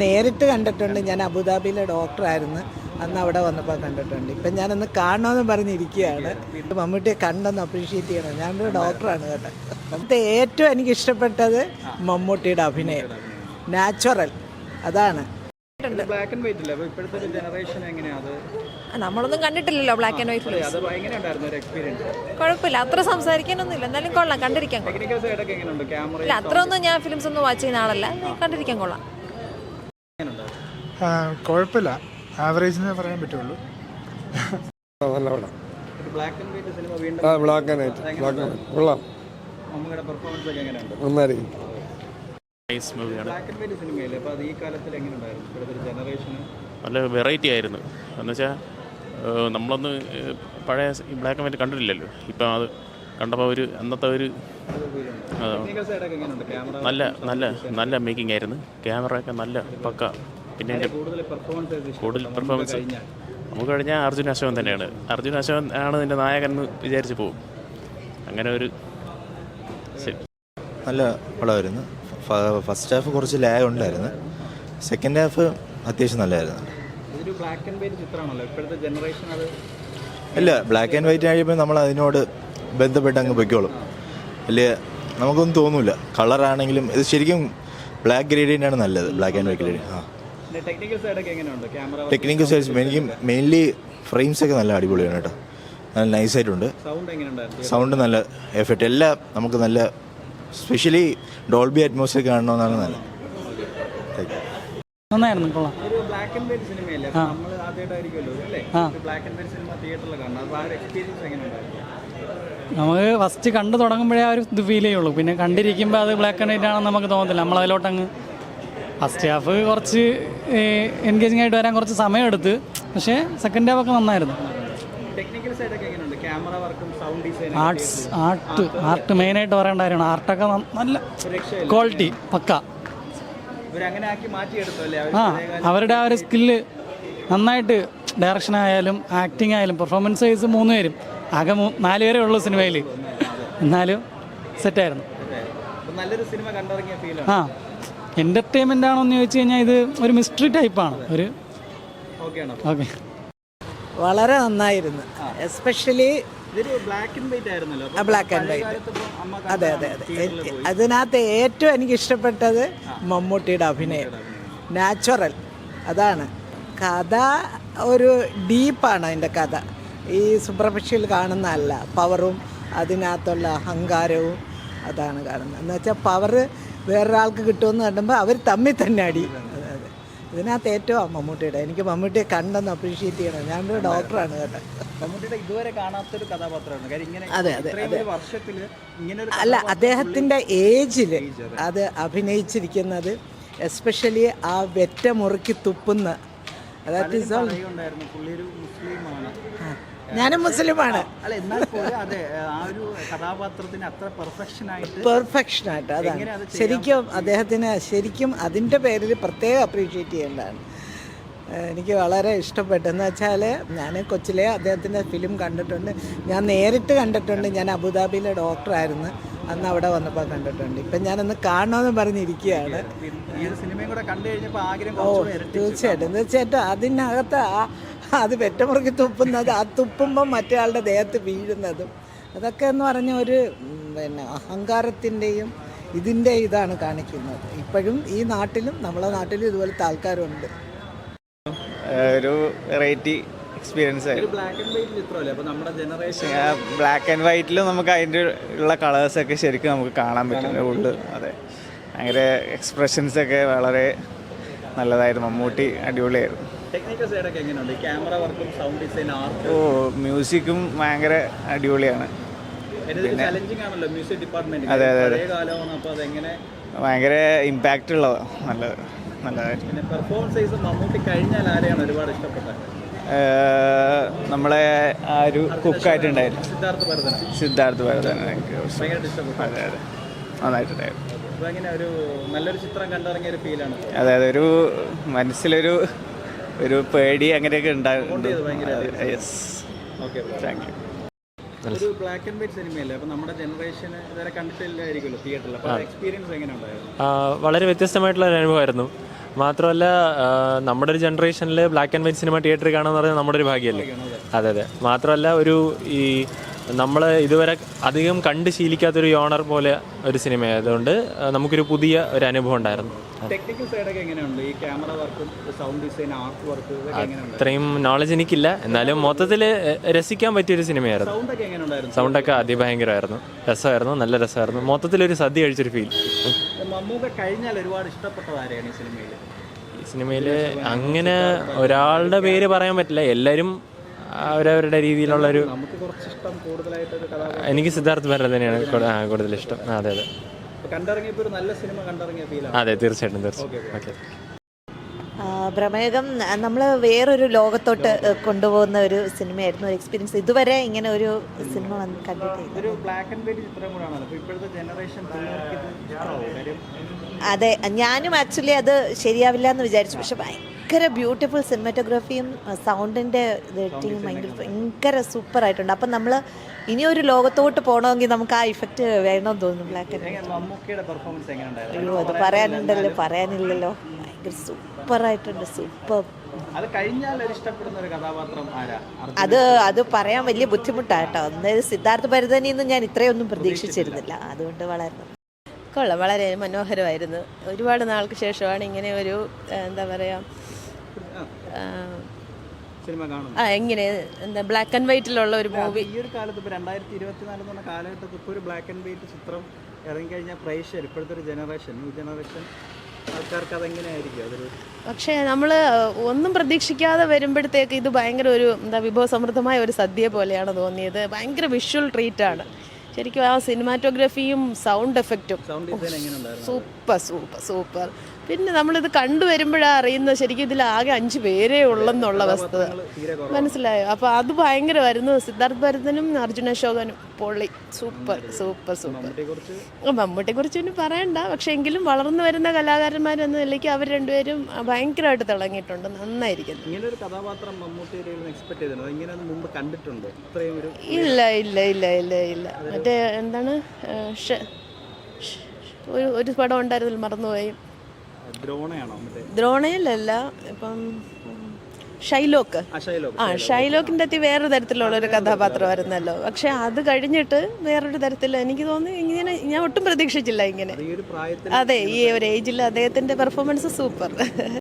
നേരിട്ട് കണ്ടിട്ടുണ്ട്. ഞാൻ അബുദാബിയിലെ ഡോക്ടറായിരുന്നു. അന്ന് അവിടെ വന്നപ്പോൾ കണ്ടിട്ടുണ്ട്. ഇപ്പം ഞാനൊന്ന് കാണണമെന്ന് പറഞ്ഞിരിക്കുകയാണ്. മമ്മൂട്ടിയെ കണ്ടൊന്ന് അപ്രീഷിയേറ്റ് ചെയ്യണം. ഞാനൊരു ഡോക്ടറാണ് കേട്ടോ. അത് ഏറ്റവും എനിക്ക് ഇഷ്ടപ്പെട്ടത് മമ്മൂട്ടിയുടെ അഭിനയം, നാച്ചുറൽ. അതാണ്. നമ്മളൊന്നും കണ്ടിട്ടില്ലല്ലോ ബ്ലാക്ക് ആൻഡ് വൈറ്റ്. കുഴപ്പമില്ല, അത്ര സംസാരിക്കാനൊന്നുമില്ല. എന്നാലും കൊള്ളാം, കണ്ടിരിക്കാൻ ഇല്ല. അത്ര ഒന്നും ഞാൻ ഫിലിംസ് ഒന്നും വാച്ച് ചെയ്യുന്ന ആളല്ല. കണ്ടിരിക്കാൻ കൊള്ളാം. കുഴപ്പമില്ല, ആവറേജ് എന്നേ പറയാൻ പറ്റുള്ളൂ. ബ്ലാക്ക് ആൻഡ് വൈറ്റ് കൊള്ളാം. നന്നായിരിക്കും. നല്ല വെറൈറ്റി ആയിരുന്നു. എന്നുവെച്ചാൽ നമ്മളൊന്ന് പഴയ ബ്ലാക്ക് ആൻഡ് വൈറ്റ് കണ്ടിട്ടില്ലല്ലോ. ഇപ്പം അത് കണ്ടപ്പോൾ ഒരു അന്നത്തെ ഒരു നല്ല നല്ല നല്ല മേക്കിംഗ് ആയിരുന്നു. ക്യാമറയൊക്കെ നല്ല പക്ക. പിന്നെ എൻ്റെ കൂടുതൽ പെർഫോമൻസ് നമുക്ക് കഴിഞ്ഞാൽ അർജുൻ അശോകൻ തന്നെയാണ്. അർജുൻ അശോകൻ ആണ് എൻ്റെ നായകൻ എന്ന് വിചാരിച്ച് പോകും. അങ്ങനെ ഒരു നല്ല പടമായിരുന്നു. ഫസ്റ്റ് ഹാഫ് കുറച്ച് ലാഗ് ഉണ്ടായിരുന്നു. സെക്കൻഡ് ഹാഫ് അത്യാവശ്യം നല്ലതായിരുന്നു. ഇല്ല, ബ്ലാക്ക് ആൻഡ് വൈറ്റ് കഴിയുമ്പോൾ നമ്മൾ അതിനോട് ബന്ധപ്പെട്ട് അങ്ങ് പൊയ്ക്കോളും. വലിയ നമുക്കൊന്നും തോന്നില്ല. കളറാണെങ്കിലും ഇത് ശരിക്കും ബ്ലാക്ക് ഗ്രേഡിയൻ്റ് ആണ് നല്ലത്. Black and white ഗ്രേഡിയൻ. Technical sides എനിക്ക് മെയിൻലി ഫ്രെയിംസ് ഒക്കെ നല്ല അടിപൊളിയാണ് കേട്ടോ. നല്ല നൈസായിട്ടുണ്ട്. സൗണ്ട് നല്ല എഫക്റ്റ് എല്ലാം നമുക്ക് നല്ല, സ്പെഷ്യലി ഡോൾബി അറ്റ്മോസ്ഫിയർ കാണണമെന്നാണ് നല്ല. നന്നായിരുന്നു, കൊള്ളാം. നമുക്ക് ഫസ്റ്റ് കണ്ടു തുടങ്ങുമ്പോഴേ ആ ഒരു ഇത് ഫീൽ ചെയ്യുള്ളൂ. പിന്നെ കണ്ടിരിക്കുമ്പോൾ അത് ബ്ലാക്ക് ആൻഡ് വൈറ്റ് ആണെന്ന് നമുക്ക് തോന്നത്തില്ല. നമ്മളതിലോട്ടങ്ങ് ഫസ്റ്റ് ഹാഫ് കുറച്ച് എൻഗേജിങ് ആയിട്ട് വരാൻ കുറച്ച് സമയമെടുത്ത്. പക്ഷേ സെക്കൻഡ് ഹാഫ് ഒക്കെ നന്നായിരുന്നു. ആർട്ട് മെയിനായിട്ട് പറയേണ്ട കാര്യമാണ്. ആർട്ടൊക്കെ നല്ല ക്വാളിറ്റി പക്ക. അവരുടെ ആ ഒരു സ്കില്ല് നന്നായിട്ട്, ഡയറക്ഷൻ ആയാലും ആക്ടിങ് ആയാലും പെർഫോമൻസ് വൈസ് 3 പേരും, ആകെ 4 പേരേ ഉള്ളൂ സിനിമയിൽ, എന്നാലും സെറ്റായിരുന്നു. ആ, എൻ്റർടൈൻമെൻ്റ് ആണോ എന്ന് ചോദിച്ചു കഴിഞ്ഞാൽ ഇത് ഒരു മിസ്റ്ററി ടൈപ്പാണ്. ഒരു ഓക്കെ, വളരെ നന്നായിരുന്നു. എസ്പെഷ്യലി ബ്ലാക്ക് ആൻഡ് വൈറ്റ് ആയിരുന്നല്ലോ. Black and white. അതെ അതെ അതെ. അതിനകത്ത് ഏറ്റവും എനിക്ക് ഇഷ്ടപ്പെട്ടത് മമ്മൂട്ടിയുടെ അഭിനയം, നാച്ചുറൽ. അതാണ്. കഥ ഒരു ഡീപ്പാണ് അതിൻ്റെ കഥ. ഈ സൂപ്പർഫിഷ്യൽ കാണുന്നതല്ല. പവറും അതിനകത്തുള്ള അഹങ്കാരവും അതാണ് കാണുന്നത്. എന്ന് വെച്ചാൽ പവർ വേറൊരാൾക്ക് കിട്ടുമെന്ന് കണ്ടുമ്പോൾ അവർ തമ്മിൽ തന്നെ അടി. അതെ അതെ. ഇതിനകത്ത് ഏറ്റവും മമ്മൂട്ടിയുടെ, എനിക്ക് മമ്മൂട്ടിയെ കണ്ടൊന്ന് അപ്രീഷിയേറ്റ് ചെയ്യണം. ഞാനൊരു ഡോക്ടറാണ് കേട്ടോ. മമ്മൂട്ടിയുടെ ഇതുവരെ കാണാത്തൊരു കഥാപാത്രമാണ്. അതെ അതെ അതെ. അല്ല, അദ്ദേഹത്തിൻ്റെ ഏജിൽ അത് അഭിനയിച്ചിരിക്കുന്നത്, എസ്പെഷ്യലി ആ വെറ്റ മുറുക്കി തുപ്പുന്ന, അതായത് ഞാനും മുസ്ലിമാണ്. പെർഫെക്ഷനായിട്ട് അതാണ് ശരിക്കും അദ്ദേഹത്തിന് ശരിക്കും അതിൻ്റെ പേരിൽ പ്രത്യേകം അപ്രീഷിയേറ്റ് ചെയ്യേണ്ടതാണ്. എനിക്ക് വളരെ ഇഷ്ടപ്പെട്ടു. എന്ന് വെച്ചാൽ ഞാൻ കൊച്ചിലെ അദ്ദേഹത്തിൻ്റെ ഫിലിം കണ്ടിട്ടുണ്ട്. ഞാൻ നേരിട്ട് കണ്ടിട്ടുണ്ട്. ഞാൻ അബുദാബിയിലെ ഡോക്ടറായിരുന്നു. അന്ന് അവിടെ വന്നപ്പോൾ കണ്ടിട്ടുണ്ട്. ഇപ്പം ഞാനൊന്ന് കാണണമെന്ന് പറഞ്ഞിരിക്കുകയാണ്. ഓ, തീർച്ചയായിട്ടും അതിനകത്ത് അത് വെറ്റമുറുക്കി തുപ്പുന്നത്, ആ തുപ്പുമ്പം മറ്റേ ആളുടെ ദേഹത്ത് വീഴുന്നതും അതൊക്കെ എന്ന് പറഞ്ഞ ഒരു അഹങ്കാരത്തിൻ്റെയും ഇതിൻ്റെ ഇതാണ് കാണിക്കുന്നത്. ഇപ്പോഴും ഈ നാട്ടിലും നമ്മളെ നാട്ടിലും ഇതുപോലത്തെ ആൾക്കാരുണ്ട്. ഒരു വെറൈറ്റി എക്സ്പീരിയൻസ് ആയിരുന്നു. ബ്ലാക്ക് ആൻഡ് വൈറ്റിൽ നമുക്ക് അതിൻ്റെ ഉള്ള കളേഴ്സൊക്കെ ശരിക്കും നമുക്ക് കാണാൻ പറ്റും ഉള്ളു. അതെ, ഭയങ്കര എക്സ്പ്രഷൻസൊക്കെ വളരെ നല്ലതായിരുന്നു. മമ്മൂട്ടി അടിപൊളിയായിരുന്നു. ഓ, മ്യൂസിക്കും ഭയങ്കര അടിപൊളിയാണ്. അതെ അതെ അതെ, ഭയങ്കര ഇമ്പാക്റ്റ് ഉള്ളതാണ്. നല്ലതായിരുന്നു. നമ്മളെ ആ ഒരു കുക്കായിട്ടുണ്ടായിരുന്നു സിദ്ധാർത്ഥ് ഭരതൻ. അതെ അതെ, നന്നായിട്ടുണ്ടായിരുന്നു. അതെ അതെ, ഒരു മനസ്സിലൊരു പേടി അങ്ങനെയൊക്കെ ഉണ്ടാകും. Yes, thank you. ഒരു ബ്ലാക്ക് ആൻഡ് വൈറ്റ് സിനിമയല്ലേ, അപ്പോൾ നമ്മുടെ ജനറേഷൻ ഇതുവരെ കണ്ടിട്ടില്ലായിരിക്കുമല്ലോ തിയേറ്ററിൽ. അപ്പോൾ എക്സ്പീരിയൻസ് എങ്ങനെ ഉണ്ടായിരുന്നു? വളരെ വ്യത്യസ്തമായിട്ടുള്ള ഒരു അനുഭവമായിരുന്നു. മാത്രമല്ല നമ്മുടെ ഒരു ജനറേഷനിൽ ബ്ലാക്ക് ആൻഡ് വൈറ്റ് സിനിമ തിയേറ്ററിൽ കാണാന്ന് പറഞ്ഞാൽ നമ്മുടെ ഒരു ഭാഗ്യമല്ലേ. അതെ അതെ. മാത്രമല്ല ഈ നമ്മൾ ഇതുവരെ അധികം കണ്ട് ശീലിക്കാത്തൊരു യോണർ പോലെ ഒരു സിനിമയായതുകൊണ്ട് നമുക്കൊരു പുതിയ ഒരു അനുഭവം ഉണ്ടായിരുന്നു. ടെക്നിക്കൽ സൈഡൊക്കെ എങ്ങനെയുണ്ട്? ഈ ക്യാമറ വർക്കും സൗണ്ട് ഡിസൈൻ, ആർട്ട് വർക്ക് ഇതൊക്കെ എങ്ങനെയുണ്ട്? അത്രയും നോളജ് എനിക്കില്ല, എന്നാലും മൊത്തത്തിൽ രസിക്കാൻ പറ്റിയൊരു സിനിമയായിരുന്നു. സൗണ്ടൊക്കെ എങ്ങനെയുണ്ടായിരുന്നു? സൗണ്ടൊക്കെ അതിഭയങ്കരമായിരുന്നു, രസമായിരുന്നു, നല്ല രസമായിരുന്നു. മൊത്തത്തിലൊരു സദ്യ കഴിച്ചൊരു ഫീൽ. മമ്മൂക്ക കഴിഞ്ഞാൽ ഒരുപാട് ഇഷ്ടപ്പെട്ടത് ആരെയാണ് ഈ സിനിമയിൽ? ഈ സിനിമയിൽ അങ്ങനെ ഒരാളുടെ പേര് പറയാൻ പറ്റില്ല, എല്ലാവരും അവരവരുടെ രീതിയിലുള്ളൊരു. നമുക്ക് കുറച്ച് ഇഷ്ടം കൂടുതലായിട്ടൊരു കഥാപാത്രം എനിക്ക് സിദ്ധാർത്ഥ് ഭരത് തന്നെയാണ് കൂടുതൽ ഇഷ്ടം. അതെ അതെ. കണ്ടിറങ്ങിയപ്പോൾ ഒരു നല്ല സിനിമ കണ്ടിറങ്ങിയ ഫീലാണ്. അതെ തീർച്ചയായിട്ടും ഓക്കെ. പ്രമേഹം നമ്മൾ വേറൊരു ലോകത്തോട്ട് കൊണ്ടുപോകുന്ന ഒരു സിനിമയായിരുന്നു, ഒരു എക്സ്പീരിയൻസ്. ഇതുവരെ ഇങ്ങനെ ഒരു സിനിമ കണ്ടിട്ടില്ല. ഒരു ബ്ലാക്ക് ആൻഡ് വൈറ്റ് ചിത്രം കൂടാണല്ലോ, അപ്പോൾ ഇപ്പോഴത്തെ ജനറേഷൻ കാര്യം. അതെ, ഞാനും ആക്ച്വലി അത് ശരിയാവില്ല എന്ന് വിചാരിച്ചു. പക്ഷെ ഭയങ്കര ബ്യൂട്ടിഫുൾ സിനിമാറ്റോഗ്രാഫിയും സൗണ്ടിൻ്റെ എഡിറ്റിങ്ങും ഭയങ്കര സൂപ്പറായിട്ടുണ്ട്. അപ്പം നമ്മൾ ഇനിയൊരു ലോകത്തോട്ട് പോകണമെങ്കിൽ നമുക്ക് ആ ഇഫക്റ്റ് വേണമെന്ന് തോന്നുന്നു ബ്ലാക്ക് ആൻഡ് വൈറ്റ്. മമ്മൂക്കയുടെ പെർഫോമൻസ് എങ്ങനെയുണ്ടായിരുന്നു? അയ്യോ, അത് പറയാനില്ലല്ലോ. ഭയങ്കര സൂപ്പറായിട്ടുണ്ട്, സൂപ്പർ. അത് കഴിഞ്ഞാൽ ഇഷ്ടപ്പെടുന്ന ഒരു കഥാപാത്രം ആരാ? അത് പറയാൻ വലിയ ബുദ്ധിമുട്ടാട്ടോ. അതായത് സിദ്ധാർത്ഥ ഭരതനിൽ നിന്ന് ഞാൻ ഇത്രയൊന്നും പ്രതീക്ഷിച്ചിരുന്നില്ല, അതുകൊണ്ട് വളരെ കൊള്ളാം, വളരെ മനോഹരമായിരുന്നു. ഒരുപാട് നാൾക്ക് ശേഷമാണ് ഇങ്ങനെ ഒരു എന്താ പറയുക സിനിമ കാണും. ഇങ്ങനെ എന്താ ബ്ലാക്ക് ആൻഡ് വൈറ്റിലുള്ള ഒരു മൂവി. ഈ ഒരു കാലത്ത് ഇപ്പോൾ 2024 എന്ന് പറഞ്ഞ കാലഘട്ടത്തിൽ ഇപ്പോൾ ഒരു ബ്ലാക്ക് ആൻഡ് വൈറ്റ് ചിത്രം ഇറങ്ങിക്കഴിഞ്ഞാൽ പ്രേക്ഷകർ, ഇപ്പോഴത്തെ ഒരു ന്യൂ ജനറേഷൻ ആൾക്കാർക്ക് അതെങ്ങനെയായിരിക്കും അതൊരു? പക്ഷേ നമ്മൾ ഒന്നും പ്രതീക്ഷിക്കാതെ വരുമ്പോഴത്തേക്ക് ഇത് ഭയങ്കര ഒരു വിഭവസമൃദ്ധമായ ഒരു സദ്യ പോലെയാണ് തോന്നിയത്. ഭയങ്കര വിഷ്വൽ ട്രീറ്റാണ് ശരിക്കും. ആ സിനിമാറ്റോഗ്രഫിയും സൗണ്ട് എഫക്റ്റും സൂപ്പർ. പിന്നെ നമ്മളിത് കണ്ടുവരുമ്പോഴാണ് അറിയുന്നത് ശരിക്കും ഇതിൽ ആകെ 5 പേരേ ഉള്ളെന്നുള്ള വസ്തുത മനസ്സിലായോ. അപ്പോൾ അത് ഭയങ്കരമായിരുന്നു. സിദ്ധാർത്ഥ് ഭരതനും അർജുൻ അശോകനും പൊള്ളി, സൂപ്പർ. മമ്മൂട്ടിയെക്കുറിച്ച് പിന്നെ പറയണ്ട, പക്ഷെ എങ്കിലും വളർന്നു വരുന്ന കലാകാരന്മാരെന്ന നിലയ്ക്ക് അവർ രണ്ടുപേരും ഭയങ്കരമായിട്ട് തിളങ്ങിയിട്ടുണ്ട്, നന്നായിരിക്കുന്നു. ഇങ്ങനൊരു കഥാപാത്രം മമ്മൂട്ടിയിൽ എക്സ്പെക്ട് ചെയ്തിരുന്നു? ഇങ്ങനെ മുമ്പ് കണ്ടിട്ടുണ്ടോ ഇത്രയും ഒരു? ഇല്ല. മറ്റേ എന്താണ് ഒരു പടം ഉണ്ടായിരുന്നില്ല, മറന്നുപോയി. ദ്രോണയിലല്ല, ഇപ്പം ഷൈലോക്ക്. ഷൈലോക്കിൻ്റെ അകത്ത് വേറൊരു തരത്തിലുള്ള ഒരു കഥാപാത്രമായിരുന്നല്ലോ. പക്ഷെ അത് കഴിഞ്ഞിട്ട് വേറൊരു തരത്തിൽ എനിക്ക് തോന്നി. ഇങ്ങനെ ഞാൻ ഒട്ടും പ്രതീക്ഷിച്ചില്ല ഇങ്ങനെ. അതെ, ഈ ഒരു ഏജിൽ അദ്ദേഹത്തിൻ്റെ പെർഫോമൻസ് സൂപ്പർ.